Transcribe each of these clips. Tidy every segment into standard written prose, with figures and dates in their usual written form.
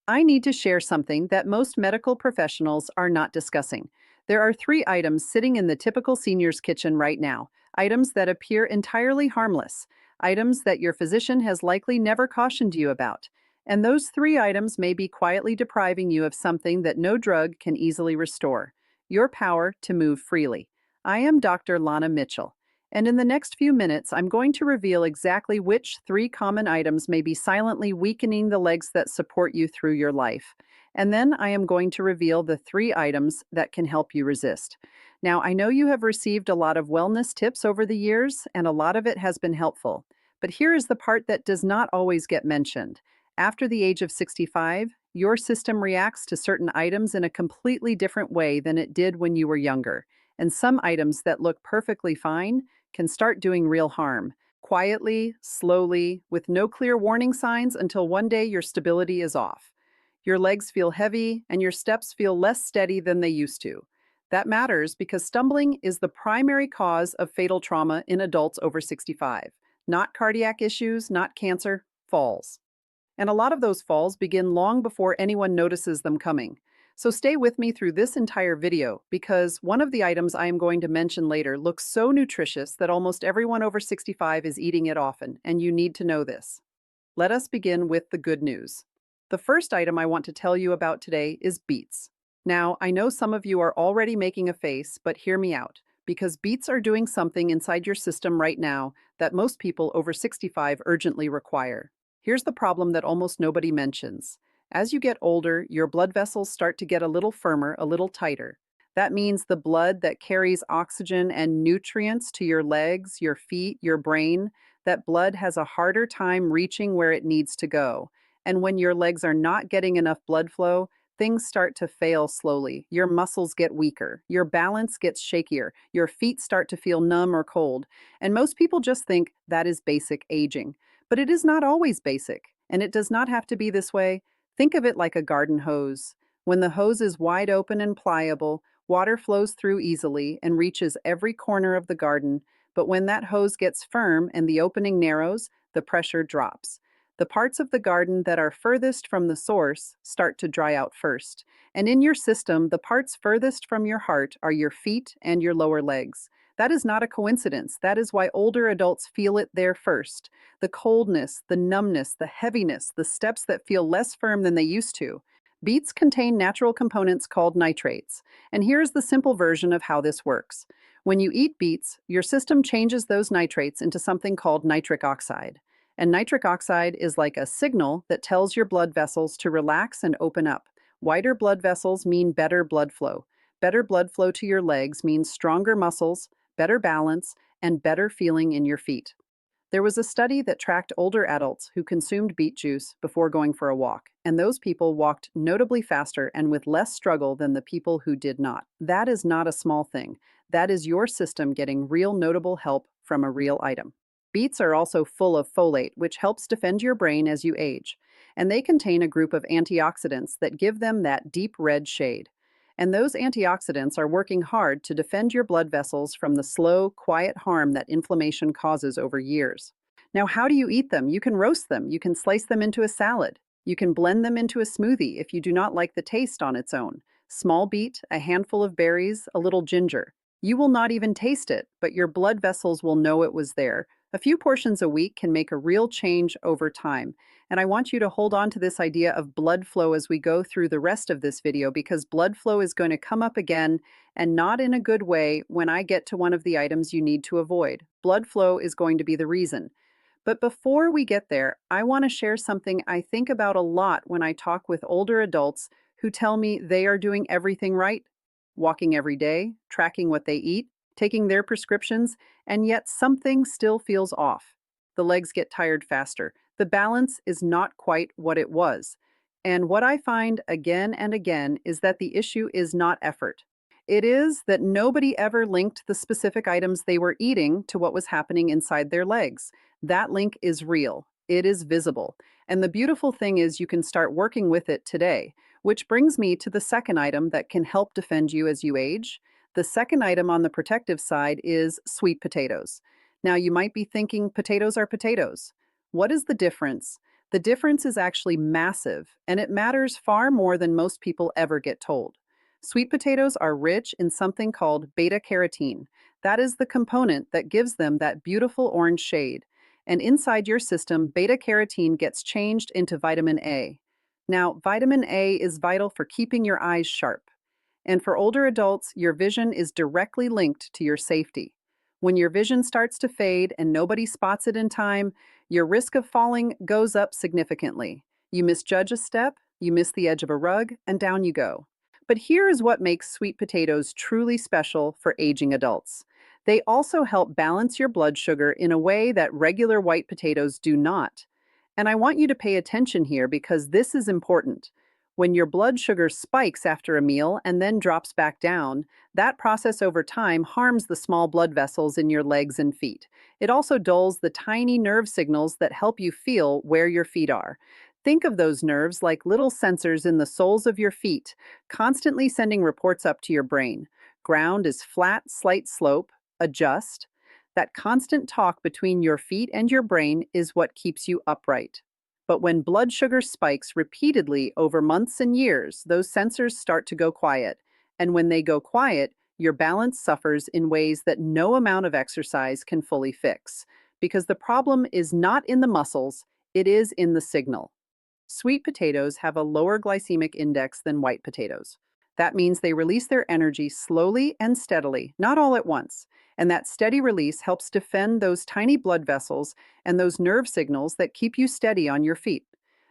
I need to share something that most medical professionals are not discussing. There are three items sitting in the typical senior's kitchen right now, items that appear entirely harmless, items that your physician has likely never cautioned you about. And those three items may be quietly depriving you of something that no drug can easily restore: your power to move freely. I am Dr. Lana Mitchell. And in the next few minutes, I'm going to reveal exactly which three common items may be silently weakening the legs that support you through your life. And then I am going to reveal the three items that can help you resist. Now, I know you have received a lot of wellness tips over the years, and a lot of it has been helpful. But here is the part that does not always get mentioned. After the age of 65, your system reacts to certain items in a completely different way than it did when you were younger. And some items that look perfectly fine can start doing real harm, quietly, slowly, with no clear warning signs until one day your stability is off. Your legs feel heavy and your steps feel less steady than they used to. That matters because stumbling is the primary cause of fatal trauma in adults over 65. Not cardiac issues, not cancer, falls. And a lot of those falls begin long before anyone notices them coming. So stay with me through this entire video because one of the items I am going to mention later looks so nutritious that almost everyone over 65 is eating it often, and you need to know this. Let us begin with the good news. The first item I want to tell you about today is beets. Now, I know some of you are already making a face, but hear me out, because beets are doing something inside your system right now that most people over 65 urgently require. Here's the problem that almost nobody mentions. As you get older, your blood vessels start to get a little firmer, a little tighter. That means the blood that carries oxygen and nutrients to your legs, your feet, your brain, that blood has a harder time reaching where it needs to go. And when your legs are not getting enough blood flow, things start to fail slowly. Your muscles get weaker, your balance gets shakier, your feet start to feel numb or cold. And most people just think that is basic aging. But it is not always basic, and it does not have to be this way. Think of it like a garden hose. When the hose is wide open and pliable, water flows through easily and reaches every corner of the garden. But when that hose gets firm and the opening narrows, the pressure drops. The parts of the garden that are furthest from the source start to dry out first. And in your system, the parts furthest from your heart are your feet and your lower legs. That is not a coincidence. That is why older adults feel it there first. The coldness, the numbness, the heaviness, the steps that feel less firm than they used to. Beets contain natural components called nitrates. And here's the simple version of how this works. When you eat beets, your system changes those nitrates into something called nitric oxide. And nitric oxide is like a signal that tells your blood vessels to relax and open up. Wider blood vessels mean better blood flow. Better blood flow to your legs means stronger muscles, better balance, and better feeling in your feet. There was a study that tracked older adults who consumed beet juice before going for a walk, and those people walked notably faster and with less struggle than the people who did not. That is not a small thing. That is your system getting real notable help from a real item. Beets are also full of folate, which helps defend your brain as you age, and they contain a group of antioxidants that give them that deep red shade. And those antioxidants are working hard to defend your blood vessels from the slow, quiet harm that inflammation causes over years. Now, how do you eat them? You can roast them. You can slice them into a salad. You can blend them into a smoothie if you do not like the taste on its own. Small beet, a handful of berries, a little ginger. You will not even taste it, but your blood vessels will know it was there. A few portions a week can make a real change over time. And I want you to hold on to this idea of blood flow as we go through the rest of this video, because blood flow is going to come up again, and not in a good way, when I get to one of the items you need to avoid. Blood flow is going to be the reason. But before we get there, I want to share something I think about a lot when I talk with older adults who tell me they are doing everything right, walking every day, tracking what they eat, taking their prescriptions, and yet something still feels off. The legs get tired faster. The balance is not quite what it was. And what I find again and again is that the issue is not effort. It is that nobody ever linked the specific items they were eating to what was happening inside their legs. That link is real. It is visible. And the beautiful thing is you can start working with it today, which brings me to the second item that can help defend you as you age. The second item on the protective side is sweet potatoes. Now, you might be thinking potatoes are potatoes. What is the difference? The difference is actually massive, and it matters far more than most people ever get told. Sweet potatoes are rich in something called beta carotene. That is the component that gives them that beautiful orange shade. And inside your system, beta carotene gets changed into vitamin A. Now, vitamin A is vital for keeping your eyes sharp. And for older adults, your vision is directly linked to your safety. When your vision starts to fade and nobody spots it in time, your risk of falling goes up significantly. You misjudge a step, you miss the edge of a rug, and down you go. But here is what makes sweet potatoes truly special for aging adults. They also help balance your blood sugar in a way that regular white potatoes do not. And I want you to pay attention here because this is important. When your blood sugar spikes after a meal and then drops back down, that process over time harms the small blood vessels in your legs and feet. It also dulls the tiny nerve signals that help you feel where your feet are. Think of those nerves like little sensors in the soles of your feet, constantly sending reports up to your brain. Ground is flat, slight slope, adjust. That constant talk between your feet and your brain is what keeps you upright. But when blood sugar spikes repeatedly over months and years, those sensors start to go quiet. And when they go quiet, your balance suffers in ways that no amount of exercise can fully fix. Because the problem is not in the muscles, it is in the signal. Sweet potatoes have a lower glycemic index than white potatoes. That means they release their energy slowly and steadily, not all at once. And that steady release helps defend those tiny blood vessels and those nerve signals that keep you steady on your feet.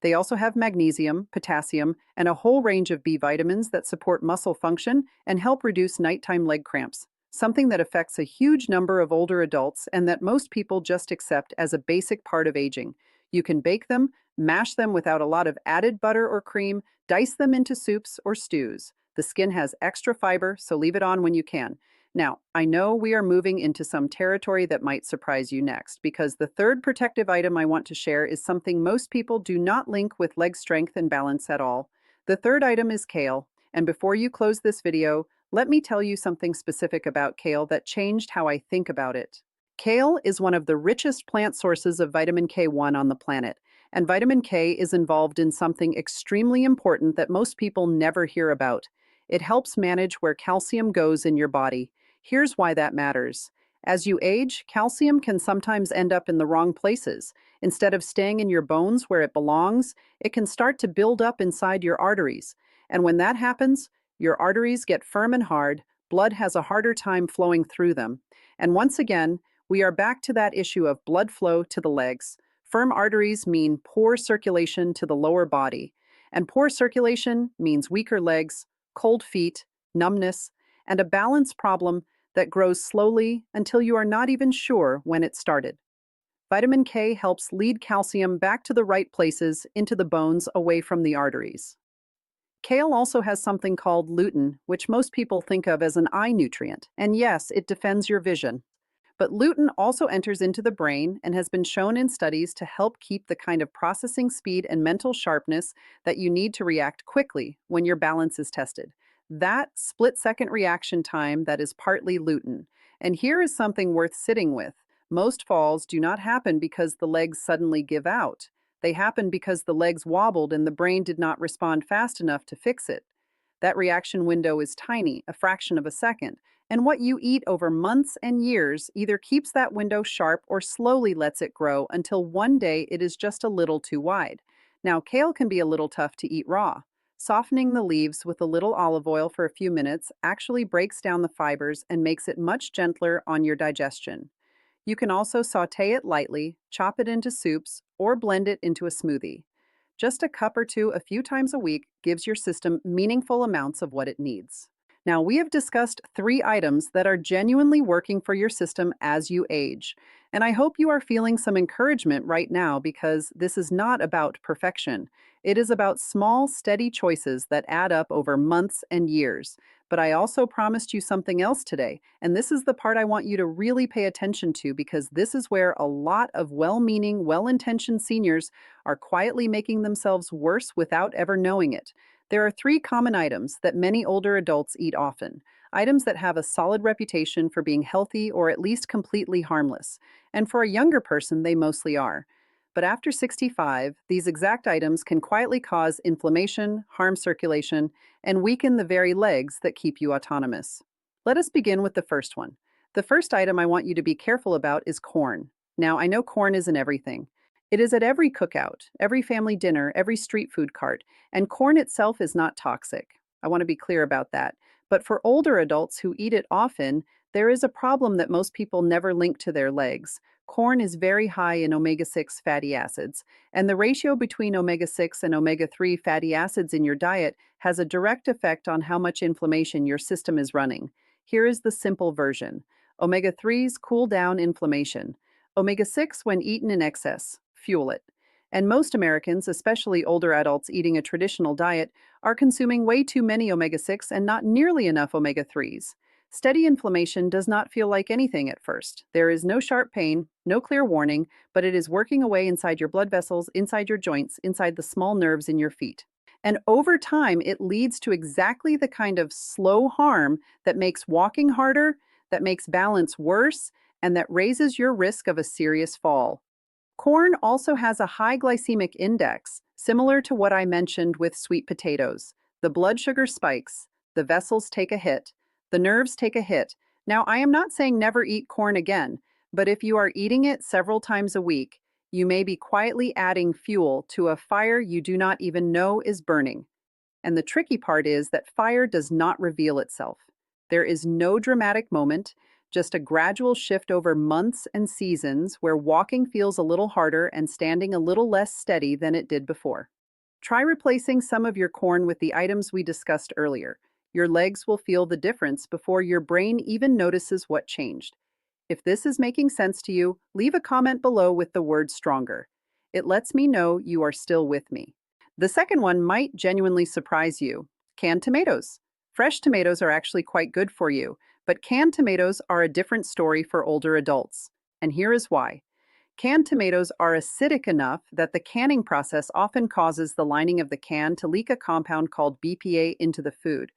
They also have magnesium, potassium, and a whole range of B vitamins that support muscle function and help reduce nighttime leg cramps, something that affects a huge number of older adults and that most people just accept as a basic part of aging. You can bake them, mash them without a lot of added butter or cream, dice them into soups or stews. The skin has extra fiber, so leave it on when you can. Now, I know we are moving into some territory that might surprise you next, because the third protective item I want to share is something most people do not link with leg strength and balance at all. The third item is kale, and before you close this video, let me tell you something specific about kale that changed how I think about it. Kale is one of the richest plant sources of vitamin K1 on the planet, and vitamin K is involved in something extremely important that most people never hear about. It helps manage where calcium goes in your body. Here's why that matters. As you age, calcium can sometimes end up in the wrong places. Instead of staying in your bones where it belongs, it can start to build up inside your arteries. And when that happens, your arteries get firm and hard, blood has a harder time flowing through them. And once again, we are back to that issue of blood flow to the legs. Firm arteries mean poor circulation to the lower body, and poor circulation means weaker legs, cold feet, numbness, and a balance problem that grows slowly until you are not even sure when it started. Vitamin K helps lead calcium back to the right places into the bones away from the arteries. Kale also has something called lutein, which most people think of as an eye nutrient, and yes, it defends your vision. But lutein also enters into the brain and has been shown in studies to help keep the kind of processing speed and mental sharpness that you need to react quickly when your balance is tested. That split-second reaction time that is partly lutein. And here is something worth sitting with. Most falls do not happen because the legs suddenly give out. They happen because the legs wobbled and the brain did not respond fast enough to fix it. That reaction window is tiny, a fraction of a second, and what you eat over months and years either keeps that window sharp or slowly lets it grow until one day it is just a little too wide. Now, kale can be a little tough to eat raw. Softening the leaves with a little olive oil for a few minutes actually breaks down the fibers and makes it much gentler on your digestion. You can also sauté it lightly, chop it into soups, or blend it into a smoothie. Just a cup or two a few times a week gives your system meaningful amounts of what it needs. Now, we have discussed 3 items that are genuinely working for your system as you age. And I hope you are feeling some encouragement right now because this is not about perfection. It is about small, steady choices that add up over months and years. But I also promised you something else today, and this is the part I want you to really pay attention to because this is where a lot of well-meaning, well-intentioned seniors are quietly making themselves worse without ever knowing it. There are 3 common items that many older adults eat often, items that have a solid reputation for being healthy or at least completely harmless. And for a younger person, they mostly are. But after 65, these exact items can quietly cause inflammation, harm circulation, and weaken the very legs that keep you autonomous. Let us begin with the first one. The first item I want you to be careful about is corn. Now, I know corn isn't everything. It is at every cookout, every family dinner, every street food cart, and corn itself is not toxic. I want to be clear about that. But for older adults who eat it often, there is a problem that most people never link to their legs. Corn is very high in omega 6 fatty acids, and the ratio between omega 6 and omega 3 fatty acids in your diet has a direct effect on how much inflammation your system is running. Here is the simple version: omega 3s cool down inflammation, omega 6, when eaten in excess, fuel it. And most Americans, especially older adults eating a traditional diet, are consuming way too many omega 6 and not nearly enough omega 3s. Steady inflammation does not feel like anything at first. There is no sharp pain, no clear warning, but it is working away inside your blood vessels, inside your joints, inside the small nerves in your feet. And over time, it leads to exactly the kind of slow harm that makes walking harder, that makes balance worse, and that raises your risk of a serious fall. Corn also has a high glycemic index, similar to what I mentioned with sweet potatoes. The blood sugar spikes, the vessels take a hit, the nerves take a hit. Now, I am not saying never eat corn again, but if you are eating it several times a week, you may be quietly adding fuel to a fire you do not even know is burning. And the tricky part is that fire does not reveal itself. There is no dramatic moment, just a gradual shift over months and seasons where walking feels a little harder and standing a little less steady than it did before. Try replacing some of your corn with the items we discussed earlier. Your legs will feel the difference before your brain even notices what changed. If this is making sense to you, leave a comment below with the word stronger. It lets me know you are still with me. The second one might genuinely surprise you: canned tomatoes. Fresh tomatoes are actually quite good for you, but canned tomatoes are a different story for older adults. And here is why. Canned tomatoes are acidic enough that the canning process often causes the lining of the can to leak a compound called BPA into the food.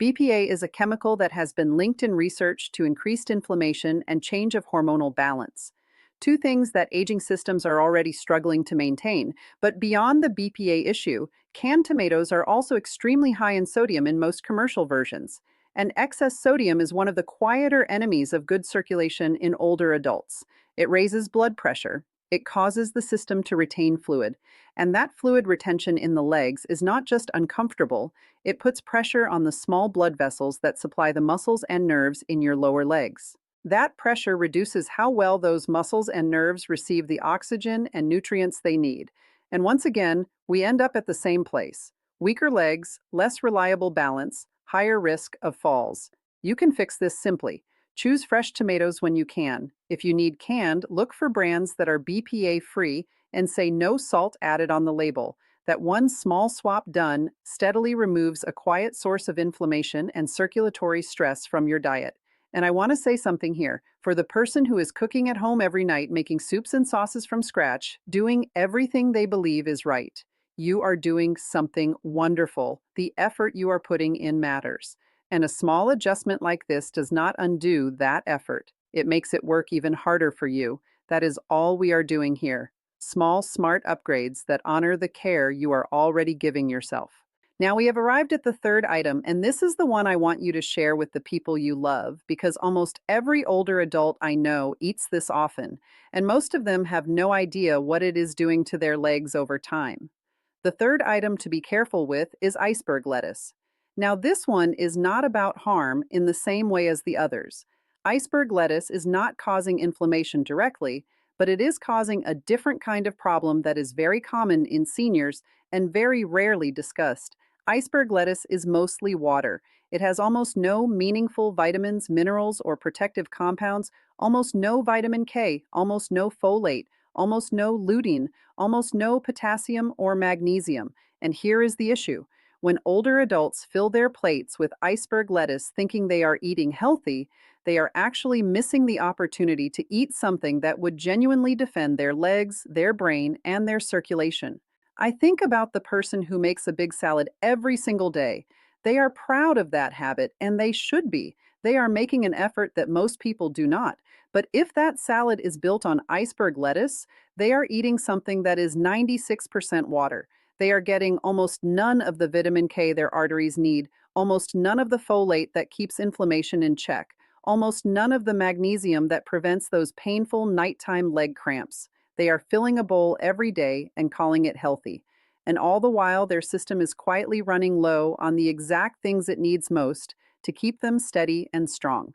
BPA is a chemical that has been linked in research to increased inflammation and change of hormonal balance. Two things that aging systems are already struggling to maintain. But beyond the BPA issue, canned tomatoes are also extremely high in sodium in most commercial versions. And excess sodium is one of the quieter enemies of good circulation in older adults. It raises blood pressure. It causes the system to retain fluid. And that fluid retention in the legs is not just uncomfortable, it puts pressure on the small blood vessels that supply the muscles and nerves in your lower legs. That pressure reduces how well those muscles and nerves receive the oxygen and nutrients they need. And once again, we end up at the same place: weaker legs, less reliable balance, higher risk of falls. You can fix this simply. Choose fresh tomatoes when you can. If you need canned, look for brands that are BPA free and say no salt added on the label. That one small swap done steadily removes a quiet source of inflammation and circulatory stress from your diet. And I want to say something here. For the person who is cooking at home every night, making soups and sauces from scratch, doing everything they believe is right, you are doing something wonderful. The effort you are putting in matters. And a small adjustment like this does not undo that effort. It makes it work even harder for you. That is all we are doing here. Small, smart upgrades that honor the care you are already giving yourself. Now we have arrived at the third item, and this is the one I want you to share with the people you love, because almost every older adult I know eats this often, and most of them have no idea what it is doing to their legs over time. The third item to be careful with is iceberg lettuce. Now, this one is not about harm in the same way as the others. Iceberg lettuce is not causing inflammation directly, but it is causing a different kind of problem that is very common in seniors and very rarely discussed. Iceberg lettuce is mostly water. It has almost no meaningful vitamins, minerals, or protective compounds, almost no vitamin K, almost no folate, almost no lutein, almost no potassium or magnesium. And here is the issue. When older adults fill their plates with iceberg lettuce thinking they are eating healthy, they are actually missing the opportunity to eat something that would genuinely defend their legs, their brain, and their circulation. I think about the person who makes a big salad every single day. They are proud of that habit, and they should be. They are making an effort that most people do not. But if that salad is built on iceberg lettuce, they are eating something that is 96% water. They are getting almost none of the vitamin K their arteries need, almost none of the folate that keeps inflammation in check, almost none of the magnesium that prevents those painful nighttime leg cramps. They are filling a bowl every day and calling it healthy. And all the while, their system is quietly running low on the exact things it needs most to keep them steady and strong.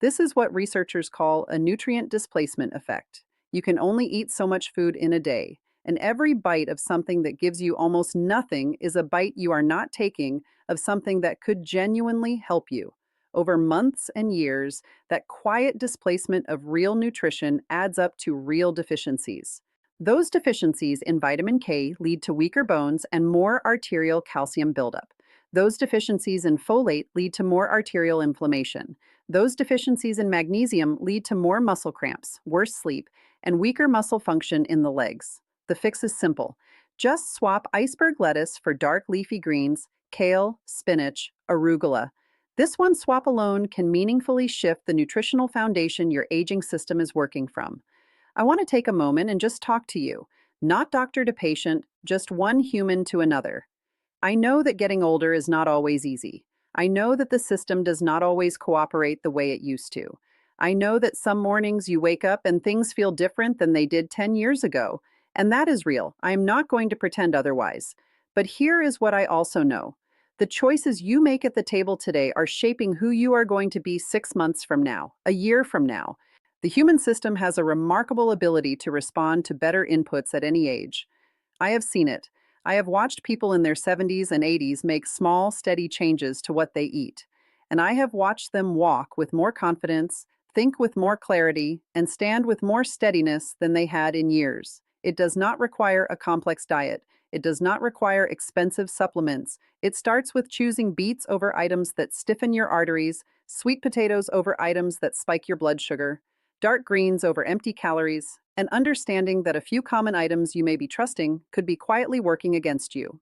This is what researchers call a nutrient displacement effect. You can only eat so much food in a day, and every bite of something that gives you almost nothing is a bite you are not taking of something that could genuinely help you. Over months and years, that quiet displacement of real nutrition adds up to real deficiencies. Those deficiencies in vitamin K lead to weaker bones and more arterial calcium buildup. Those deficiencies in folate lead to more arterial inflammation. Those deficiencies in magnesium lead to more muscle cramps, worse sleep, and weaker muscle function in the legs. The fix is simple. Just swap iceberg lettuce for dark leafy greens, kale, spinach, arugula. This one swap alone can meaningfully shift the nutritional foundation your aging system is working from. I want to take a moment and just talk to you, not doctor to patient, just one human to another. I know that getting older is not always easy. I know that the system does not always cooperate the way it used to. I know that some mornings you wake up and things feel different than they did 10 years ago, and that is real. I am not going to pretend otherwise. But here is what I also know. The choices you make at the table today are shaping who you are going to be 6 months from now, a year from now. The human system has a remarkable ability to respond to better inputs at any age. I have seen it. I have watched people in their 70s and 80s make small, steady changes to what they eat. And I have watched them walk with more confidence, think with more clarity, and stand with more steadiness than they had in years. It does not require a complex diet. It does not require expensive supplements. It starts with choosing beets over items that stiffen your arteries, sweet potatoes over items that spike your blood sugar, dark greens over empty calories, and understanding that a few common items you may be trusting could be quietly working against you.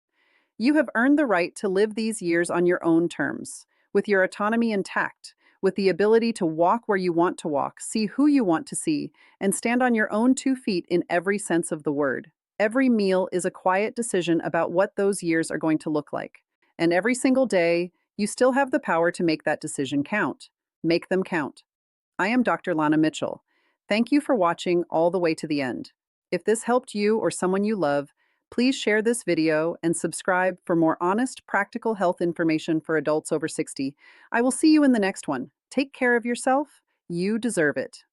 You have earned the right to live these years on your own terms, with your autonomy intact, with the ability to walk where you want to walk, see who you want to see, and stand on your own 2 feet in every sense of the word. Every meal is a quiet decision about what those years are going to look like. And every single day, you still have the power to make that decision count. Make them count. I am Dr. Lana Mitchell. Thank you for watching all the way to the end. If this helped you or someone you love, please share this video and subscribe for more honest, practical health information for adults over 60. I will see you in the next one. Take care of yourself. You deserve it.